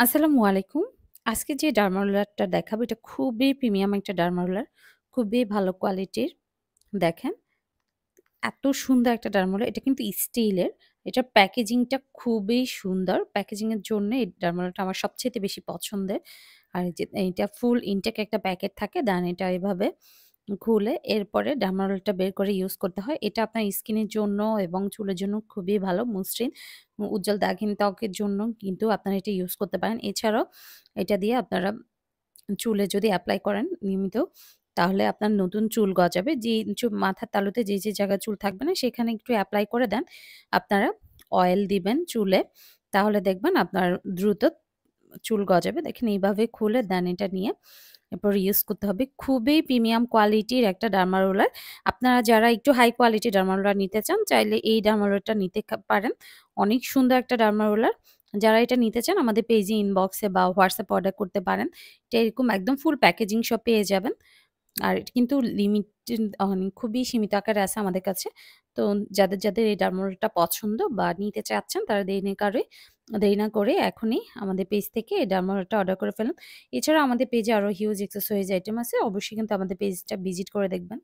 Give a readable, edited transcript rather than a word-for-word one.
আসসালামু আলাইকুম। আজকে যে ডার্মা রোলারটা দেখাবো এটা খুবই প্রিমিয়াম একটা ডার্মা রোলার। খুবই ভালো কোয়ালিটির। দেখেন এত সুন্দর একটা ডার্মা রোলার। এটা কিন্তু স্টিলের। এটার প্যাকেজিংটা খুবই সুন্দর। প্যাকেজিং এর জন্য এই ডার্মা রোলারটা আমার সবচাইতে বেশি পছন্দের। আর এই যে এইটা ফুল ইনটেক একটা প্যাকেট থাকে। দেন এটা এভাবে খুলে এরপরে ডার্মা রোলারটা বের করে ইউজ করতে হয়। এটা আপনার স্কিনের জন্য এবং চুলের জন্য খুবই ভালো। মসৃণ উজ্জ্বল দাগহীন ত্বকের জন্য কিন্তু আপনারা এটা ইউজ করতে পারেন। এছাড়াও এটা দিয়ে আপনারা চুলে যদি এপ্লাই করেন নিয়মিত, তাহলে আপনার নতুন চুল গজাবে। যে মাথার তালুতে যে জায়গায় চুল থাকবে না সেখানে একটু এপ্লাই করে দেন। আপনারা অয়েল দিবেন চুলে। তাহলে দেখবেন আপনার দ্রুত চুল গজাবে। দেখেন এইভাবে খুলে দেন এটা নিয়ে এরপর ইউজ করতে হবে। খুবই প্রিমিয়াম কোয়ালিটির একটা ডার্মা রোলার। আপনারা যারা একটু হাই কোয়ালিটির ডার্মা রোলার নিতে চান চাইলে এই ডার্মা রোলারটা নিতে পারেন। অনেক সুন্দর একটা ডার্মা রোলার। যারা এটা নিতে চান আমাদের পেজে ইনবক্সে বা হোয়াটসঅ্যাপে অর্ডার করতে পারেন। এটা এরকম একদম ফুল প্যাকেজিং সহ পেয়ে যাবেন। আর এটা কিন্তু লিমিটেড খুবই সীমিত আকারে আছে আমাদের কাছে। তো যাদের এই ডার্মা রোলারটা পছন্দ বা নিতে চাচ্ছেন তারা দেরি না করে এখনই আমাদের পেজ থেকে এই ডার্মা রোলারটা অর্ডার করে ফেলুন। এছাড়াও আমাদের পেজে আরো হিউজ এক্সেসরিজ আইটেম আছে। অবশ্যই কিন্তু আমাদের পেজটা ভিজিট করে দেখবেন।